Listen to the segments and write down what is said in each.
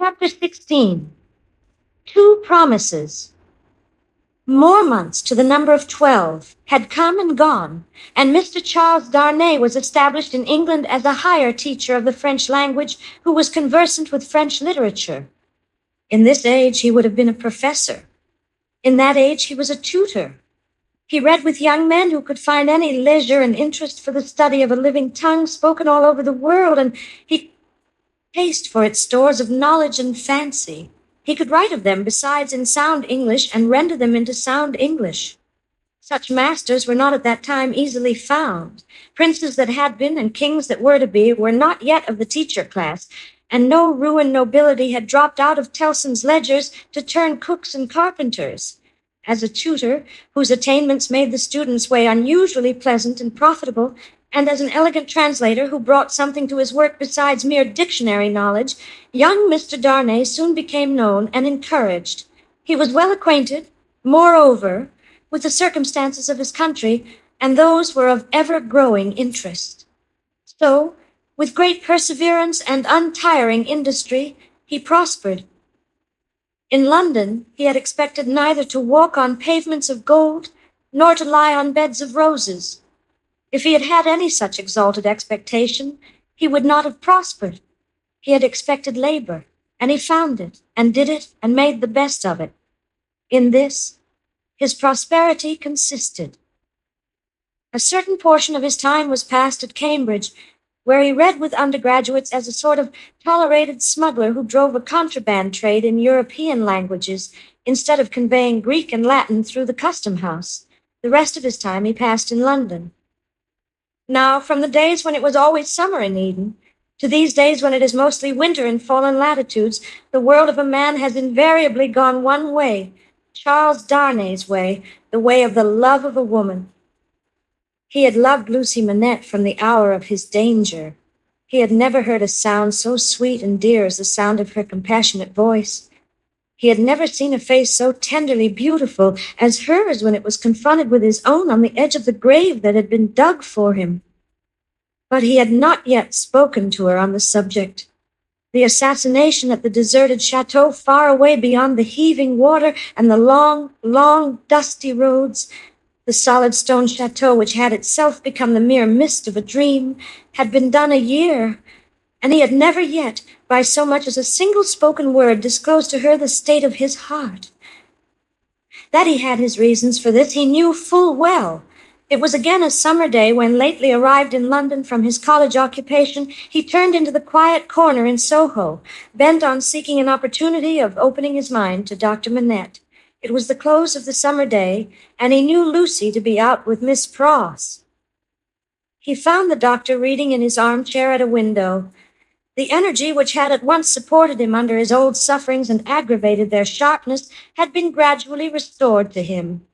Chapter 16. Two Promises. More months, to the number of 12, had come and gone, and Mr. Charles Darnay was established in England as a higher teacher of the French language who was conversant with French literature. In this age, he would have been a professor. In that age, he was a tutor. He read with young men who could find any leisure and interest for the study of a living tongue spoken all over the world, and he taste for its stores of knowledge and fancy. He could write of them, besides, in sound English, and render them into sound English. Such masters were not at that time easily found. Princes that had been and kings that were to be were not yet of the teacher class, and no ruined nobility had dropped out of Tellson's ledgers to turn cooks and carpenters. As a tutor, whose attainments made the student's way unusually pleasant and profitable, and as an elegant translator who brought something to his work besides mere dictionary knowledge, young Mr. Darnay soon became known and encouraged. He was well acquainted, moreover, with the circumstances of his country, and those were of ever-growing interest. So, with great perseverance and untiring industry, he prospered. In London, he had expected neither to walk on pavements of gold, nor to lie on beds of roses. If he had had any such exalted expectation, he would not have prospered. He had expected labor, and he found it, and did it, and made the best of it. In this, his prosperity consisted. A certain portion of his time was passed at Cambridge, where he read with undergraduates as a sort of tolerated smuggler who drove a contraband trade in European languages, instead of conveying Greek and Latin through the custom house. The rest of his time he passed in London. Now, from the days when it was always summer in Eden, to these days when it is mostly winter in fallen latitudes, the world of a man has invariably gone one way, Charles Darnay's way, the way of the love of a woman. He had loved Lucy Manette from the hour of his danger. He had never heard a sound so sweet and dear as the sound of her compassionate voice. He had never seen a face so tenderly beautiful as hers when it was confronted with his own on the edge of the grave that had been dug for him. But he had not yet spoken to her on the subject. The assassination at the deserted chateau far away beyond the heaving water and the long, long, dusty roads, the solid stone chateau which had itself become the mere mist of a dream, had been done a year, and he had never yet, by so much as a single spoken word, disclosed to her the state of his heart. That he had his reasons for this he knew full well. It was again a summer day when, lately arrived in London from his college occupation, he turned into the quiet corner in Soho, bent on seeking an opportunity of opening his mind to Dr. Manette. It was the close of the summer day, and he knew Lucy to be out with Miss Pross. He found the doctor reading in his armchair at a window. The energy which had at once supported him under his old sufferings and aggravated their sharpness had been gradually restored to him.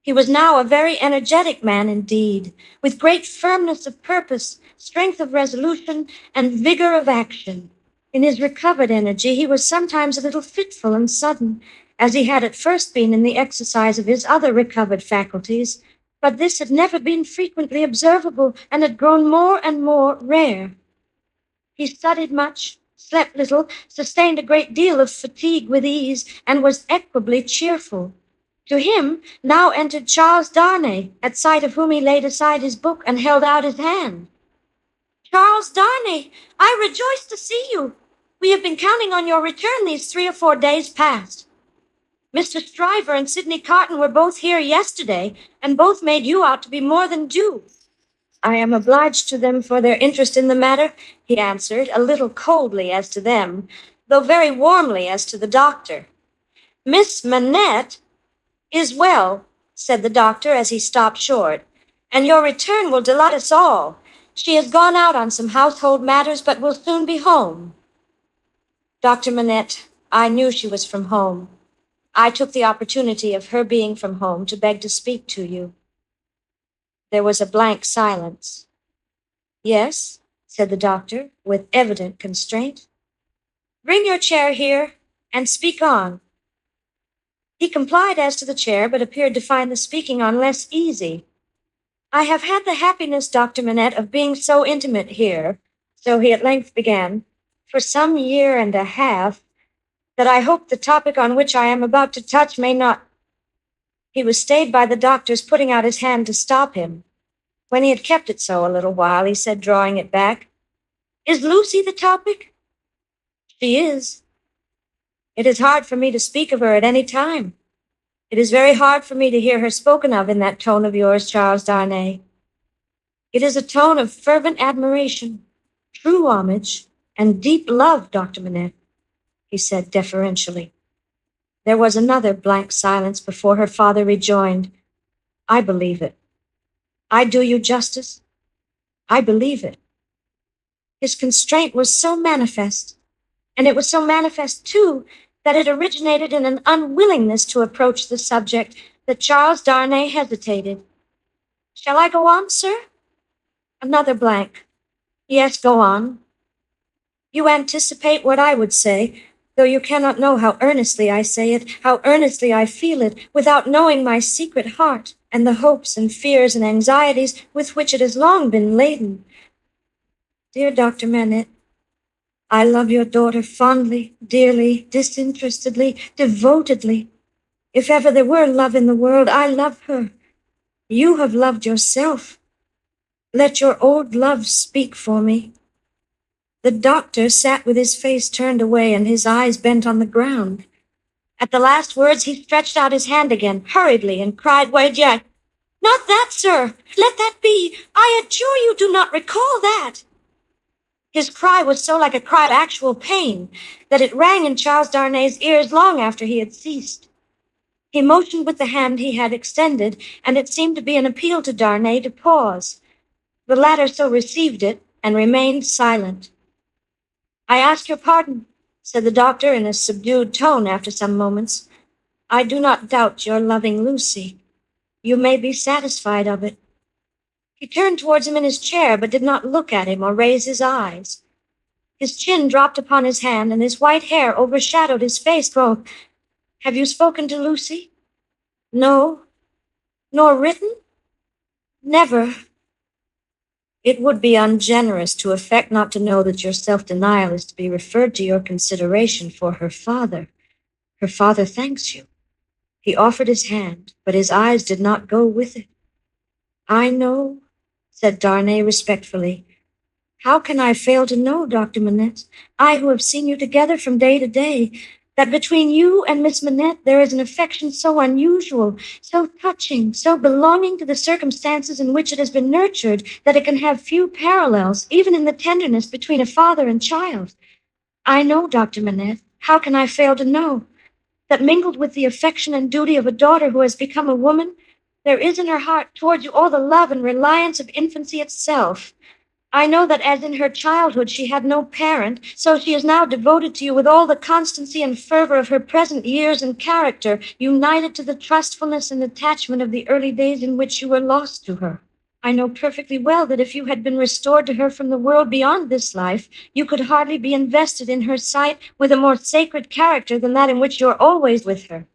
He was now a very energetic man indeed, with great firmness of purpose, strength of resolution, and vigor of action. In his recovered energy he was sometimes a little fitful and sudden, as he had at first been in the exercise of his other recovered faculties, but this had never been frequently observable, and had grown more and more rare. He studied much, slept little, sustained a great deal of fatigue with ease, and was equably cheerful. To him now entered Charles Darnay, at sight of whom he laid aside his book and held out his hand. "Charles Darnay, I rejoice to see you. We have been counting on your return these 3 or 4 days past. Mr. Stryver and Sydney Carton were both here yesterday, and both made you out to be more than due." "I am obliged to them for their interest in the matter," he answered, a little coldly as to them, though very warmly as to the doctor. "Miss Manette is well," said the doctor as he stopped short, "and your return will delight us all. She has gone out on some household matters, but will soon be home." "Dr. Manette, I knew she was from home. I took the opportunity of her being from home to beg to speak to you." There was a blank silence. "Yes," said the doctor, with evident constraint. "Bring your chair here, and speak on." He complied as to the chair, but appeared to find the speaking on less easy. "I have had the happiness, Dr. Manette, of being so intimate here," so he at length began, "for some year and a half, that I hope the topic on which I am about to touch may not. He was stayed by the doctor's putting out his hand to stop him. When he had kept it so a little while, he said, drawing it back, "Is Lucy the topic?" "She is. It is hard for me to speak of her at any time. It is very hard for me to hear her spoken of in that tone of yours, Charles Darnay. It is a tone of fervent admiration, true homage, and deep love, Dr. Manette," he said deferentially. There was another blank silence before her father rejoined, "I believe it. I do you justice. I believe it." His constraint was so manifest, and it was so manifest, too, that it originated in an unwillingness to approach the subject, that Charles Darnay hesitated. "Shall I go on, sir?" Another blank. "Yes, go on." "You anticipate what I would say, though you cannot know how earnestly I say it, how earnestly I feel it, without knowing my secret heart and the hopes and fears and anxieties with which it has long been laden. Dear Dr. Manette, I love your daughter fondly, dearly, disinterestedly, devotedly. If ever there were love in the world, I love her. You have loved yourself. Let your old love speak for me." The doctor sat with his face turned away and his eyes bent on the ground. At the last words, he stretched out his hand again, hurriedly, and cried, "Why, Jack, not that, sir! Let that be! I adjure you, do not recall that!" His cry was so like a cry of actual pain that it rang in Charles Darnay's ears long after he had ceased. He motioned with the hand he had extended, and it seemed to be an appeal to Darnay to pause. The latter so received it and remained silent. "I ask your pardon," said the doctor in a subdued tone after some moments. "I do not doubt your loving Lucy. You may be satisfied of it." He turned towards him in his chair, but did not look at him or raise his eyes. His chin dropped upon his hand, and his white hair overshadowed his face. "Oh, have you spoken to Lucy?" "No." "Nor written?" "Never." "It would be ungenerous to affect not to know that your self-denial is to be referred to your consideration for her father. Her father thanks you." He offered his hand, but his eyes did not go with it. "I know," said Darnay respectfully. "How can I fail to know, Dr. Manette, I who have seen you together from day to day, that between you and Miss Manette there is an affection so unusual, so touching, so belonging to the circumstances in which it has been nurtured, that it can have few parallels, even in the tenderness between a father and child? I know, Dr. Manette, how can I fail to know, that mingled with the affection and duty of a daughter who has become a woman, there is in her heart towards you all the love and reliance of infancy itself. I know that as in her childhood she had no parent, so she is now devoted to you with all the constancy and fervor of her present years and character, united to the trustfulness and attachment of the early days in which you were lost to her. I know perfectly well that if you had been restored to her from the world beyond this life, you could hardly be invested in her sight with a more sacred character than that in which you're always with her.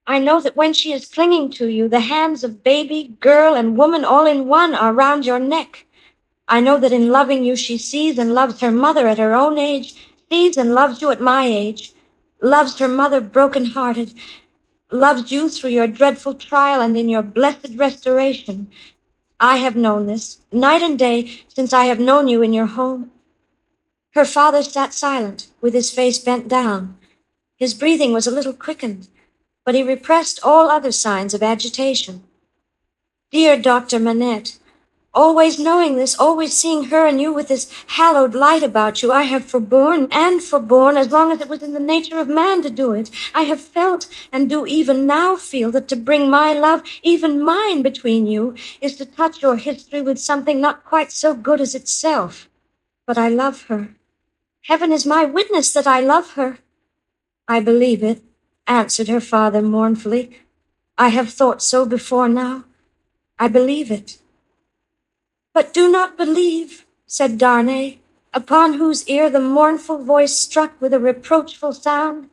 I know that when she is clinging to you, the hands of baby, girl, and woman all in one are round your neck. I know that in loving you she sees and loves her mother at her own age, sees and loves you at my age, loves her mother broken-hearted, loves you through your dreadful trial and in your blessed restoration. I have known this, night and day, since I have known you in your home." Her father sat silent, with his face bent down. His breathing was a little quickened, but he repressed all other signs of agitation. "Dear Dr. Manette, always knowing this, always seeing her and you with this hallowed light about you, I have forborne and forborne as long as it was in the nature of man to do it. I have felt, and do even now feel, that to bring my love, even mine, between you, is to touch your history with something not quite so good as itself. But I love her. Heaven is my witness that I love her." "I believe it," answered her father mournfully. "I have thought so before now. I believe it." "But do not believe," said Darnay, upon whose ear the mournful voice struck with a reproachful sound,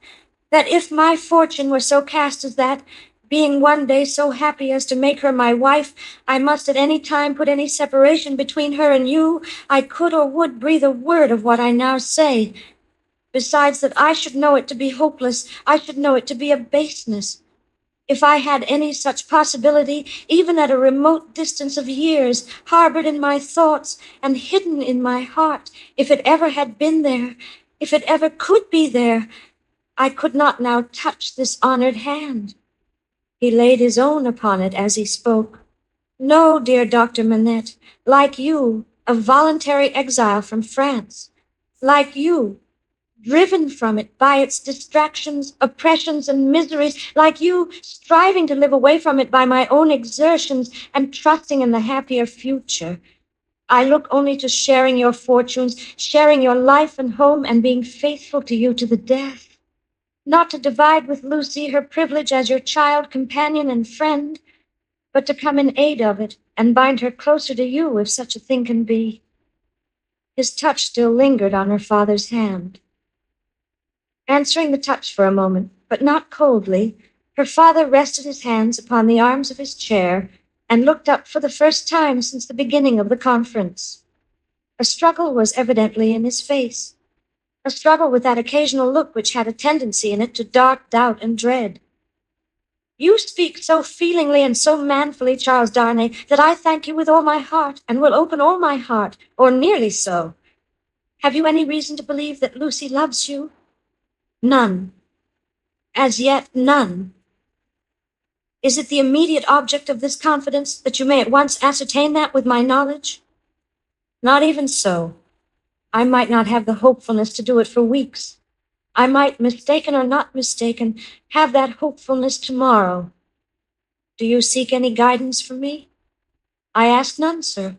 "that if my fortune were so cast as that, being one day so happy as to make her my wife, I must at any time put any separation between her and you, I could or would breathe a word of what I now say. Besides that I should know it to be hopeless, I should know it to be a baseness. If I had any such possibility, even at a remote distance of years, harbored in my thoughts and hidden in my heart, if it ever had been there, if it ever could be there, I could not now touch this honored hand. He laid his own upon it as he spoke. No, dear Dr. Manette, like you, a voluntary exile from France, like you, driven from it by its distractions, oppressions, and miseries, like you, striving to live away from it by my own exertions and trusting in the happier future. I look only to sharing your fortunes, sharing your life and home, and being faithful to you to the death. Not to divide with Lucy her privilege as your child, companion, and friend, but to come in aid of it and bind her closer to you if such a thing can be. His touch still lingered on her father's hand. Answering the touch for a moment, but not coldly, her father rested his hands upon the arms of his chair and looked up for the first time since the beginning of the conference. A struggle was evidently in his face, a struggle with that occasional look which had a tendency in it to dark doubt and dread. You speak so feelingly and so manfully, Charles Darnay, that I thank you with all my heart, and will open all my heart, or nearly so. Have you any reason to believe that Lucy loves you? None. As yet, none. Is it the immediate object of this confidence that you may at once ascertain that with my knowledge? Not even so. I might not have the hopefulness to do it for weeks. I might, mistaken or not mistaken, have that hopefulness tomorrow. Do you seek any guidance from me? I ask none, sir,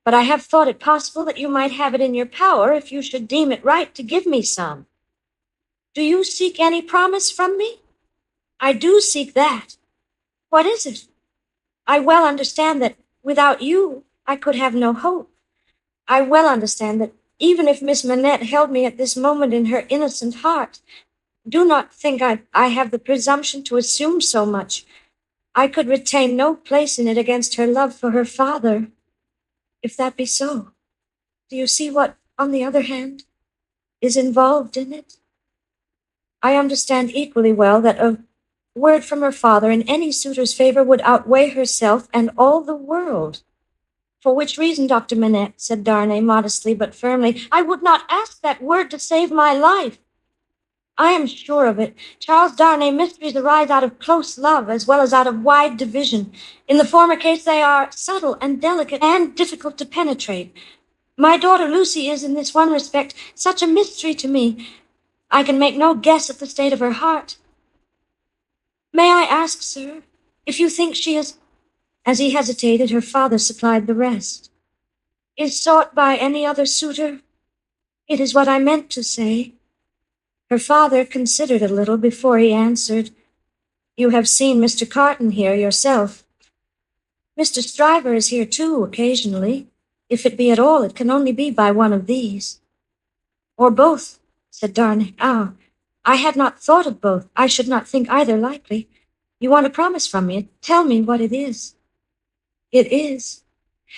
but I have thought it possible that you might have it in your power if you should deem it right to give me some. Do you seek any promise from me? I do seek that. What is it? I well understand that without you, I could have no hope. I well understand that even if Miss Manette held me at this moment in her innocent heart, do not think I have the presumption to assume so much. I could retain no place in it against her love for her father. If that be so, do you see what, on the other hand, is involved in it? I understand equally well that a word from her father in any suitor's favor would outweigh herself and all the world. For which reason, Dr. Manette, said Darnay modestly but firmly, I would not ask that word to save my life. I am sure of it. Charles Darnay, mysteries arise out of close love as well as out of wide division. In the former case, they are subtle and delicate and difficult to penetrate. My daughter Lucy is, in this one respect, such a mystery to me. I can make no guess at the state of her heart. May I ask, sir, if you think she is... As he hesitated, her father supplied the rest. Is sought by any other suitor? It is what I meant to say. Her father considered a little before he answered. You have seen Mr. Carton here yourself. Mr. Stryver is here too, occasionally. If it be at all, it can only be by one of these. Or both, said Darnay. Ah, I had not thought of both. I should not think either likely. You want a promise from me. Tell me what it is. It is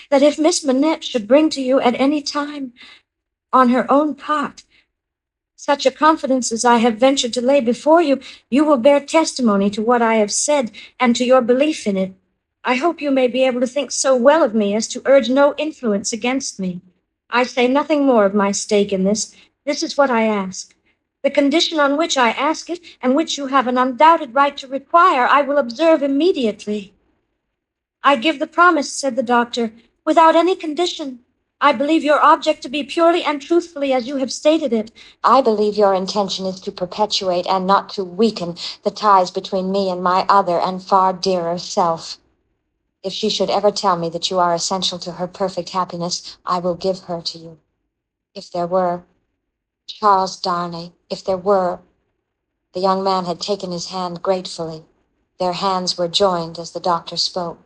that if Miss Manette should bring to you at any time, on her own part, such a confidence as I have ventured to lay before you, you will bear testimony to what I have said and to your belief in it. I hope you may be able to think so well of me as to urge no influence against me. I say nothing more of my stake in this. This is what I ask. The condition on which I ask it, and which you have an undoubted right to require, I will observe immediately. I give the promise, said the doctor, without any condition. I believe your object to be purely and truthfully as you have stated it. I believe your intention is to perpetuate and not to weaken the ties between me and my other and far dearer self. If she should ever tell me that you are essential to her perfect happiness, I will give her to you. If there were, Charles Darnay, if there were... The young man had taken his hand gratefully. Their hands were joined as the doctor spoke.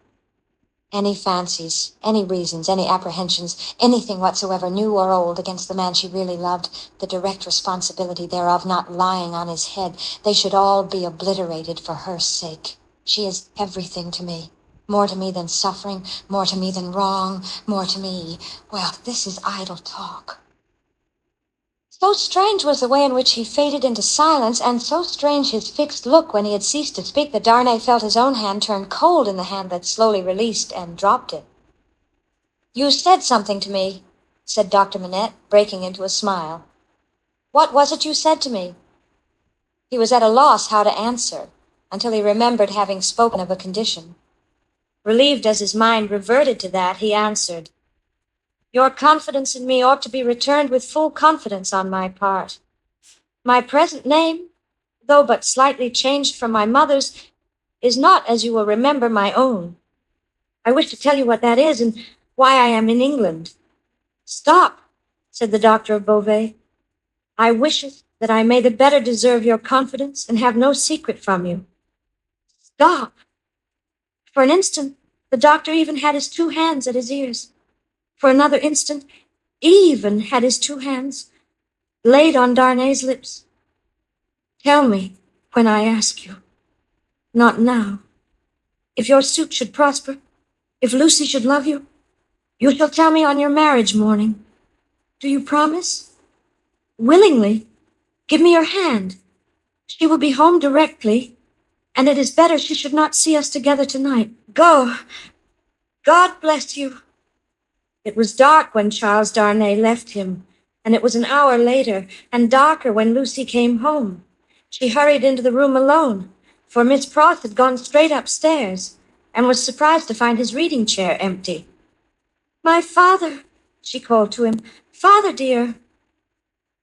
Any fancies, any reasons, any apprehensions, anything whatsoever, new or old, against the man she really loved, the direct responsibility thereof not lying on his head, they should all be obliterated for her sake. She is everything to me. More to me than suffering, more to me than wrong, more to me... Well, this is idle talk. So strange was the way in which he faded into silence, and so strange his fixed look when he had ceased to speak, that Darnay felt his own hand turn cold in the hand that slowly released and dropped it. "You said something to me," said Dr. Manette, breaking into a smile. "What was it you said to me?" He was at a loss how to answer, until he remembered having spoken of a condition. Relieved as his mind reverted to that, he answered, "Your confidence in me ought to be returned with full confidence on my part. My present name, though but slightly changed from my mother's, is not, as you will remember, my own. I wish to tell you what that is, and why I am in England." "Stop," said the doctor of Beauvais. "I wish it that I may the better deserve your confidence and have no secret from you." "Stop." For an instant, the doctor even had his two hands at his ears. For another instant, even had his two hands laid on Darnay's lips. "Tell me when I ask you. Not now. If your suit should prosper, if Lucy should love you, you shall tell me on your marriage morning. Do you promise?" "Willingly. Give me your hand. She will be home directly, and it is better she should not see us together tonight. Go. God bless you." It was dark when Charles Darnay left him, and it was an hour later, and darker when Lucy came home. She hurried into the room alone, for Miss Pross had gone straight upstairs, and was surprised to find his reading chair empty. "My father," she called to him. "Father, dear."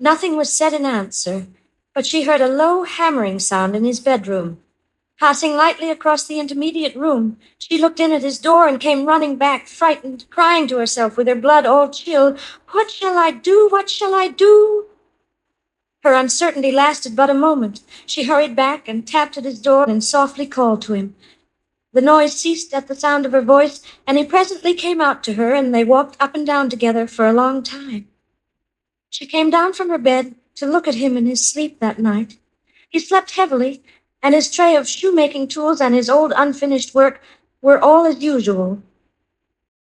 Nothing was said in answer, but she heard a low hammering sound in his bedroom. Passing lightly across the intermediate room, she looked in at his door and came running back, frightened, crying to herself with her blood all chill, "What shall I do? What shall I do?" Her uncertainty lasted but a moment. She hurried back and tapped at his door and softly called to him. The noise ceased at the sound of her voice, and he presently came out to her, and they walked up and down together for a long time. She came down from her bed to look at him in his sleep that night. He slept heavily, and his tray of shoemaking tools and his old unfinished work were all as usual.